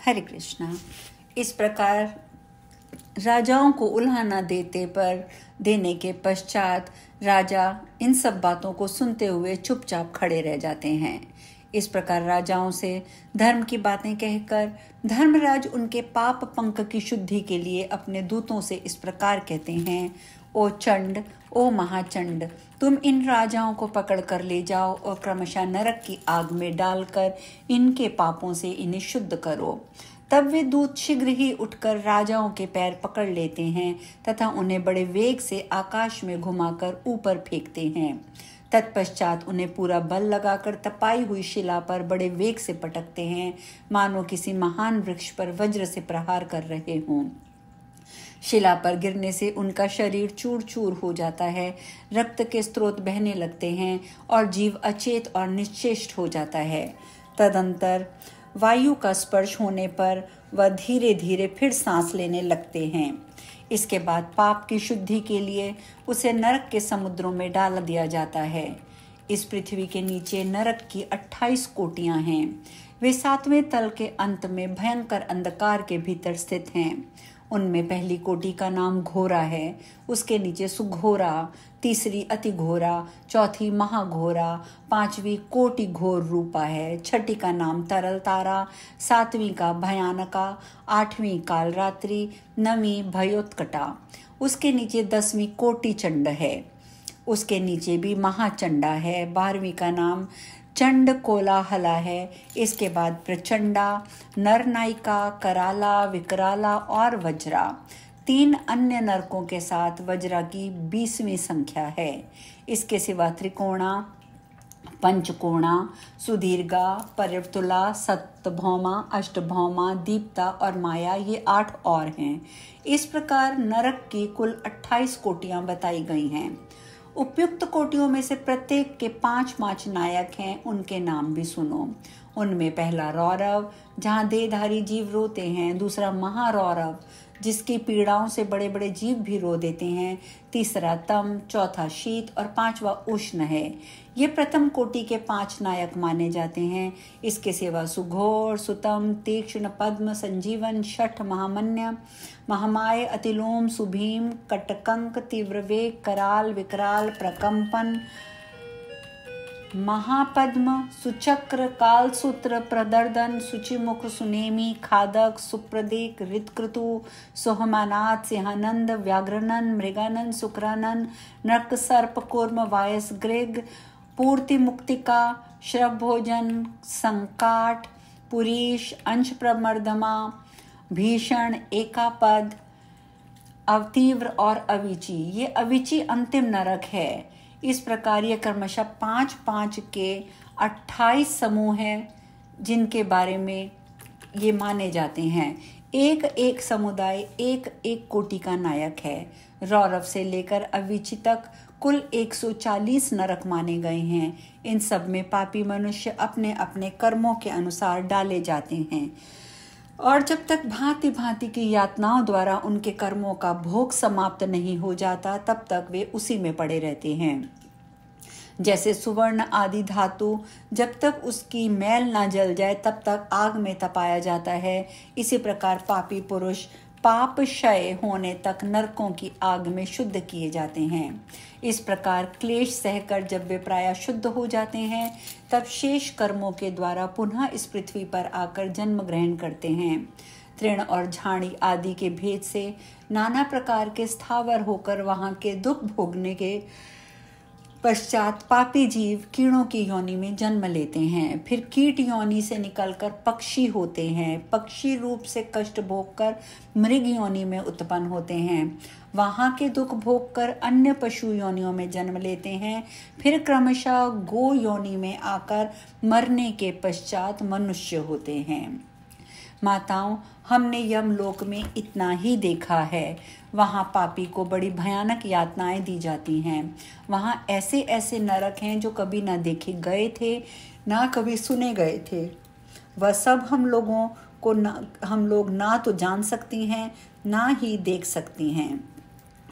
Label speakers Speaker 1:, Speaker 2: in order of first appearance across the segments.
Speaker 1: हरे कृष्णा। इस प्रकार राजाओं को उल्हाना देने के पश्चात राजा इन सब बातों को सुनते हुए चुपचाप खड़े रह जाते हैं। इस प्रकार राजाओं से धर्म की बातें कहकर धर्मराज उनके पाप पंक की शुद्धि के लिए अपने दूतों से इस प्रकार कहते हैं, ओ चंड, ओ महाचंड, तुम इन राजाओं को पकड़ कर ले जाओ और क्रमशः नरक की आग में डालकर इनके पापों से इन्हें शुद्ध करो। तब वे दूत शीघ्र ही उठकर राजाओं के पैर पकड़ लेते हैं तथा उन्हें बड़े वेग से आकाश में घुमाकर ऊपर फेंकते हैं। तत्पश्चात उन्हें पूरा बल लगाकर तपाई हुई शिला पर बड़े वेग से पटकते हैं, मानो किसी महान वृक्ष पर वज्र से प्रहार कर रहे हों। शिला पर गिरने से उनका शरीर चूर चूर हो जाता है, रक्त के स्रोत बहने लगते हैं और जीव अचेत और निश्चेष्ट हो जाता है। तदंतर वायु का स्पर्श होने पर वह धीरे धीरे फिर सांस लेने लगते हैं। इसके बाद पाप की शुद्धि के लिए उसे नरक के समुद्रों में डाल दिया जाता है। इस पृथ्वी के नीचे नरक की 28 कोटियां हैं। वे 7वें तल के अंत में भयंकर अंधकार के भीतर स्थित हैं। उनमें पहली कोटि का नाम घोरा है, उसके नीचे सुघोरा, तीसरी अति घोरा, चौथी महाघोरा, 5वीं कोटि घोर रूपा है, छठी का नाम तरल तारा, 7वीं का भयानका, 8वीं काल रात्रि, 9वीं भयोत्कटा। उसके नीचे 10वीं कोटि चंड है, उसके नीचे भी महाचंडा है, 12वीं का नाम चंड कोलाहला है। इसके बाद प्रचंडा, नरनायिका, कराला, विकराला और वज्रा। 3 अन्य नरकों के साथ वज्रा की 20वीं संख्या है। इसके सिवा त्रिकोणा, पंचकोणा, सुदीर्घा, परिवर्तुला, सप्तभौमा, अष्टभौमा, दीप्ता और माया, ये 8 और हैं। इस प्रकार नरक की कुल 28 कोटियां बताई गई हैं। उपयुक्त कोटियों में से प्रत्येक के 5 नायक हैं, उनके नाम भी सुनो। उनमें पहला रौरव, जहाँ देहधारी जीव रोते हैं, दूसरा महारौरव, जिसकी पीड़ाओं से बड़े बड़े जीव भी रो देते हैं, तीसरा तम, चौथा शीत और 5वां उष्ण है। ये प्रथम कोटि के 5 नायक माने जाते हैं। इसके सिवा सुघोर, सुतम, तीक्ष्ण, पद्म, संजीवन, शठ, महामन्य, महामाय, अतिलोम, सुभीम, कटकंक, तीव्रवेग, कराल, विकराल, प्रकंपन, महापद्म, सुचक्र, कालसूत्र, प्रदर्दन, सुचिमुख, सुनेमी, खादक, सुप्रदीक, ऋतक्रतु, सोहमानाथ, सिंहानंद, व्याघ्रनन, मृगानन, शुक्रानन, नरक सर्प, कूर्म, वायस, ग्रेग, पूर्ति मुक्तिका, श्रवभोजन, संकाट, पुरीश, अंश प्रमर्दमा, भीषण, एकापद, अवतीव्र और अविची। ये अविची अंतिम नरक है। इस प्रकार ये क्रमशः 5 के 28 समूह हैं, जिनके बारे में ये माने जाते हैं। एक एक समुदाय एक एक कोटि का नायक है। रौरव से लेकर अविची तक कुल 140 नरक माने गए हैं। इन सब में पापी मनुष्य अपने अपने कर्मों के अनुसार डाले जाते हैं और जब तक भांति भांति की यातनाओं द्वारा उनके कर्मों का भोग समाप्त नहीं हो जाता, तब तक वे उसी में पड़े रहते हैं। जैसे सुवर्ण आदि धातु जब तक उसकी मैल ना जल जाए तब तक आग में तपाया जाता है, इसी प्रकार पापी पुरुष पाप क्षय होने तक नरकों की आग में शुद्ध किए जाते हैं। इस प्रकार क्लेश सहकर जब वे प्रायः शुद्ध हो जाते हैं, तब शेष कर्मों के द्वारा पुनः इस पृथ्वी पर आकर जन्म ग्रहण करते हैं। तृण और झाड़ी आदि के भेद से नाना प्रकार के स्थावर होकर वहां के दुख भोगने के पश्चात पापी जीव कीड़ों की योनि में जन्म लेते हैं। फिर कीट योनि से निकलकर पक्षी होते हैं। पक्षी रूप से कष्ट भोगकर मृग योनि में उत्पन्न होते हैं। वहां के दुख भोगकर अन्य पशु योनियों में जन्म लेते हैं। फिर क्रमशः गो योनि में आकर मरने के पश्चात मनुष्य होते हैं। माताओं, हमने यमलोक में इतना ही देखा है। वहाँ पापी को बड़ी भयानक यातनाएं दी जाती हैं। वहाँ ऐसे ऐसे नरक हैं जो कभी ना देखे गए थे, ना कभी सुने गए थे। वह सब हम लोग ना तो जान सकती हैं, ना ही देख सकती हैं।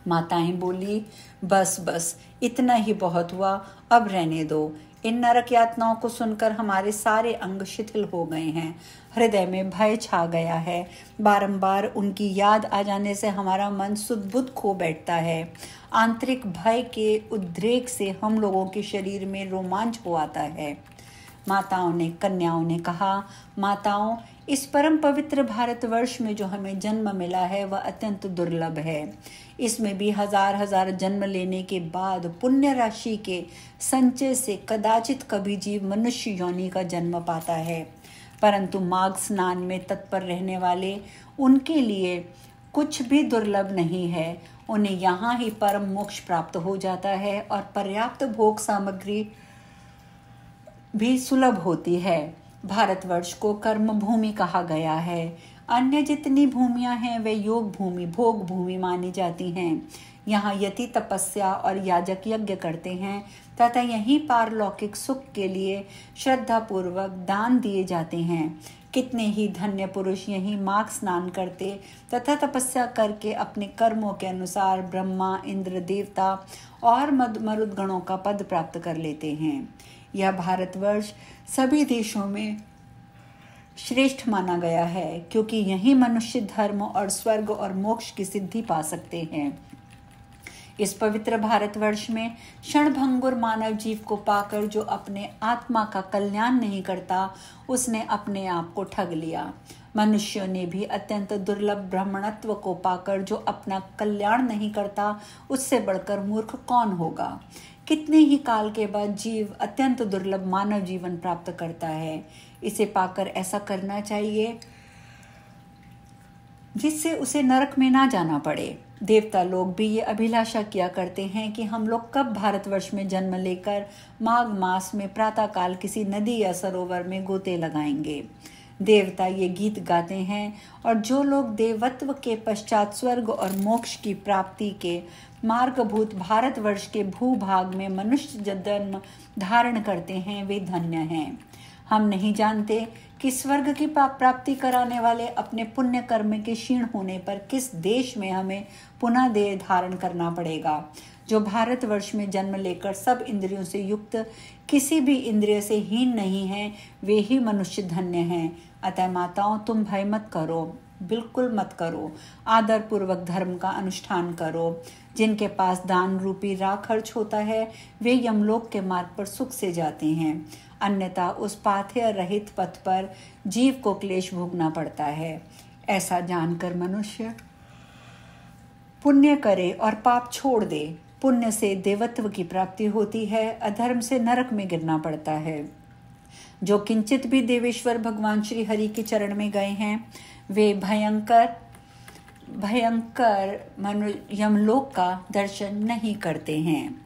Speaker 1: माताएं बोली, बस बस इतना ही बहुत हुआ, अब रहने दो। इन नरक यातनाओं को सुनकर हमारे सारे अंग शिथिल हो गए हैं, हृदय में भय छा गया है। बारंबार उनकी याद आ जाने से हमारा मन सुध-बुध खो बैठता है। आंतरिक भय के उद्रेक से हम लोगों के शरीर में रोमांच हो आता है। कन्याओं ने कहा, माताओं, इस परम पवित्र भारतवर्ष में जो हमें जन्म मिला है वह अत्यंत दुर्लभ है। इसमें भी हजार हजार जन्म लेने के बाद पुण्य राशि के संचय से कदाचित कभी जीव मनुष्य योनि का जन्म पाता है, परंतु माघ स्नान में तत्पर रहने वाले उनके लिए कुछ भी दुर्लभ नहीं है। उन्हें यहाँ ही परम मोक्ष प्राप्त हो जाता है और पर्याप्त भोग सामग्री भी सुलभ होती है। भारतवर्ष को कर्म भूमि कहा गया है। अन्य जितनी भूमियां हैं वे योग भूमि, भोग भूमि मानी जाती हैं। यहाँ यति तपस्या और याजक यज्ञ करते हैं तथा यहीं पारलौकिक सुख के लिए श्रद्धा पूर्वक दान दिए जाते हैं। कितने ही धन्य पुरुष यहीं माघ स्नान करते तथा तपस्या करके अपने कर्मों के अनुसार ब्रह्मा, इंद्र, देवता और मरुद गणों का पद प्राप्त कर लेते हैं। यह भारतवर्ष सभी देशों में श्रेष्ठ माना गया है, क्योंकि यही मनुष्य धर्म और स्वर्ग और मोक्ष की सिद्धि पा सकते हैं। इस पवित्र भारतवर्ष में क्षणभंगुर मानव जीव को पाकर जो अपने आत्मा का कल्याण नहीं करता, उसने अपने आप को ठग लिया। मनुष्यों ने भी अत्यंत दुर्लभ ब्राह्मणत्व को पाकर जो अपना कल्याण नहीं करता, उससे बढ़कर मूर्ख कौन होगा। कितने ही काल के बाद जीव अत्यंत दुर्लभ मानव जीवन प्राप्त करता है। इसे पाकर ऐसा करना चाहिए जिससे उसे नरक में ना जाना पड़े। देवता लोग भी ये अभिलाषा किया करते हैं कि हम लोग कब भारतवर्ष में जन्म लेकर माघ मास में प्रातःकाल किसी नदी या सरोवर में गोते लगाएंगे। देवता ये गीत गाते हैं और जो लोग देवत्व के पश्चात स्वर्ग और मोक्ष की प्राप्ति के मार्गभूत भारतवर्ष के भूभाग में मनुष्य जन्म धारण करते हैं, वे धन्य हैं। हम नहीं जानते कि स्वर्ग की प्राप्ति कराने वाले अपने पुण्य कर्म के क्षीण होने पर किस देश में हमें पुनः देह धारण करना पड़ेगा। जो भारतवर्ष में जन्म लेकर सब इंद्रियों से युक्त, किसी भी इंद्रिय से हीन नहीं है, वे ही मनुष्य धन्य हैं। अतः माताओं, तुम भय मत करो, बिल्कुल मत करो। आदर पूर्वक धर्म का अनुष्ठान करो। जिनके पास दान रूपी राख खर्च होता है, वे यमलोक के मार्ग पर सुख से जाते हैं। अन्यथा उस पाथेय रहित पथ पर जीव को क्लेश भोगना पड़ता है। ऐसा जानकर मनुष्य पुण्य करे और पाप छोड़ दे। पुण्य से देवत्व की प्राप्ति होती है, अधर्म से नरक में गिरना पड़ता है। जो किंचित भी देवेश्वर भगवान श्री हरि के चरण में गए हैं, वे भयंकर यमलोक का दर्शन नहीं करते हैं।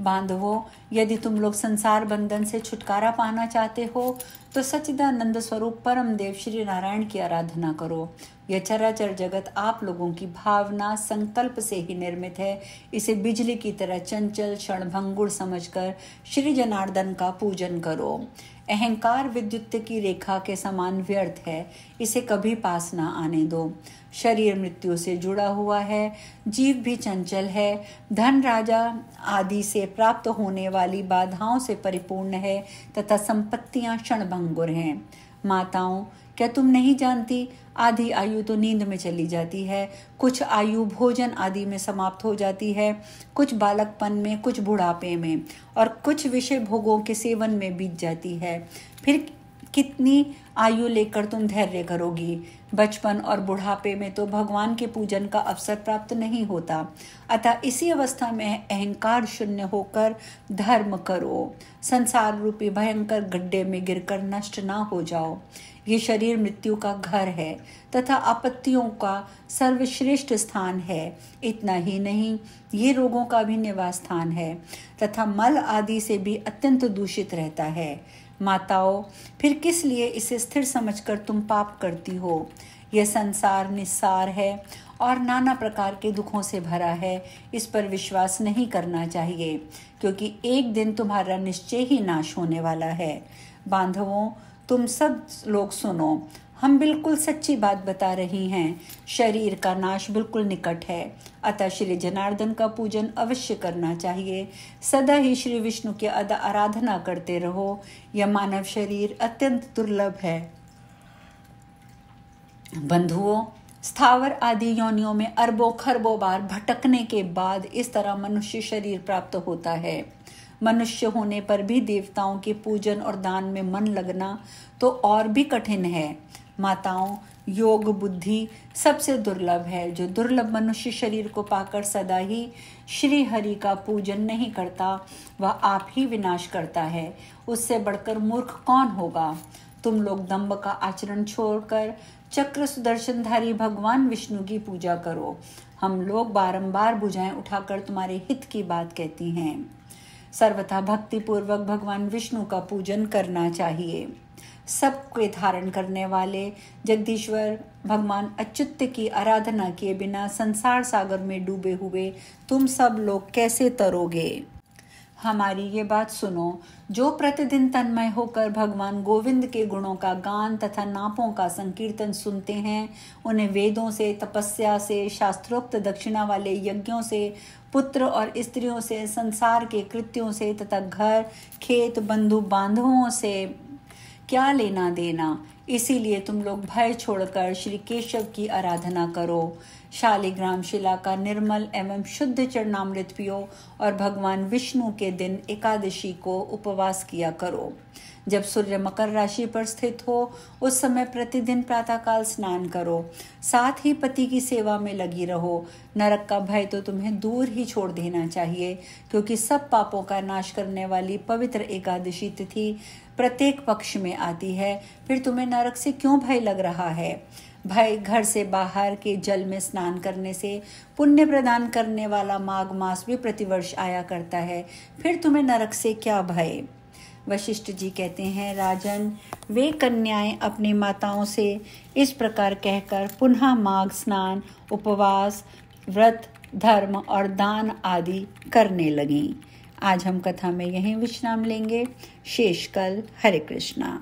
Speaker 1: बांधवों, यदि तुम लोग संसार बंधन से छुटकारा पाना चाहते हो तो सच्चिदानंद स्वरूप परम देव श्री नारायण की आराधना करो। यह चराचर जगत आप लोगों की भावना संकल्प से ही निर्मित है। इसे बिजली की तरह चंचल क्षणभंगुर समझकर श्री जनार्दन का पूजन करो। अहंकार विद्युत की रेखा के समान व्यर्थ है, इसे कभी पास ना आने दो। शरीर मृत्यु से जुड़ा हुआ है, जीव भी चंचल है, धन राजा आदि से प्राप्त होने वाली बाधाओं से परिपूर्ण है तथा संपत्तियां क्षणभंगुर हैं। माताओं, क्या तुम नहीं जानती, आधी आयु तो नींद में चली जाती है, कुछ आयु भोजन आदि में समाप्त हो जाती है, कुछ बालकपन में, कुछ बुढ़ापे में और कुछ विषय भोगों के सेवन में बीत जाती है। फिर कितनी आयु लेकर तुम धैर्य करोगी। बचपन और बुढ़ापे में तो भगवान के पूजन का अवसर प्राप्त नहीं होता। अतः इसी अवस्था में अहंकार शून्य होकर धर्म करो। संसार रूपी भयंकर गड्ढे में गिरकर नष्ट ना हो जाओ। ये शरीर मृत्यु का घर है तथा आपत्तियों का सर्वश्रेष्ठ स्थान है। इतना ही नहीं, ये रोगों का भी निवास स्थान है तथा मल आदि से भी अत्यंत दूषित रहता है। माताओं, फिर किस लिए इसे स्थिर समझकर तुम पाप करती हो। यह संसार निस्सार है और नाना प्रकार के दुखों से भरा है। इस पर विश्वास नहीं करना चाहिए, क्योंकि एक दिन तुम्हारा निश्चय ही नाश होने वाला है। बांधवों, तुम सब लोग सुनो। हम बिल्कुल सच्ची बात बता रही हैं। शरीर का नाश बिल्कुल निकट है, अतः श्री जनार्दन का पूजन अवश्य करना चाहिए। सदा ही श्री विष्णु की आराधना करते रहो। यह मानव शरीर अत्यंत दुर्लभ है। बंधुओं, स्थावर आदि योनियों में अरबों खरबों बार भटकने के बाद इस तरह मनुष्य शरीर प्राप्त होता है। मनुष्य होने पर भी देवताओं के पूजन और दान में मन लगना तो और भी कठिन है। माताओं, योग बुद्धि सबसे दुर्लभ है। जो दुर्लभ मनुष्य शरीर को पाकर सदा ही श्री हरि का पूजन नहीं करता, वह आप ही विनाश करता है। उससे बढ़कर मूर्ख कौन होगा। तुम लोग दंभ का आचरण छोड़कर चक्र सुदर्शनधारी भगवान विष्णु की पूजा करो। हम लोग बारंबार भुजाएं उठाकर तुम्हारे हित की बात कहती हैं। सर्वथा भक्ति पूर्वक भगवान विष्णु का पूजन करना चाहिए। सबके धारण करने वाले जगदीश्वर भगवान अच्युत की आराधना किए बिना संसार सागर में डूबे हुए तुम सब लोग कैसे तरोगे। हमारी ये बात सुनो। जो प्रतिदिन तन्मय होकर भगवान गोविंद के गुणों का गान तथा नापों का संकीर्तन सुनते हैं, उन्हें वेदों से, तपस्या से, शास्त्रोक्त दक्षिणा वाले यज्ञों से, पुत्र और स्त्रियों से, संसार के कृत्यों से तथा घर खेत बंधु बांधवों से क्या लेना देना। इसीलिए तुम लोग भय छोड़कर श्री केशव की आराधना करो। शालिग्राम शिला का निर्मल एवं शुद्ध चरणामृत पियो और भगवान विष्णु के दिन एकादशी को उपवास किया करो। जब सूर्य मकर राशि पर स्थित हो उस समय प्रतिदिन प्रातःकाल स्नान करो। साथ ही पति की सेवा में लगी रहो। नरक का भय तो तुम्हें दूर ही छोड़ देना चाहिए, क्योंकि सब पापों का नाश करने वाली पवित्र एकादशी तिथि प्रत्येक पक्ष में आती है। फिर तुम्हें नरक से क्यों भय लग रहा है। भय घर से बाहर के जल में स्नान करने से पुण्य प्रदान करने वाला माघ मास भी प्रतिवर्ष आया करता है। फिर तुम्हें नरक से क्या भय। वशिष्ठ जी कहते हैं, राजन, वे कन्याएं अपनी माताओं से इस प्रकार कहकर पुनः माघ स्नान, उपवास, व्रत, धर्म और दान आदि करने लगीं। आज हम कथा में यहीं विश्राम लेंगे। शेष कल। हरे कृष्णा।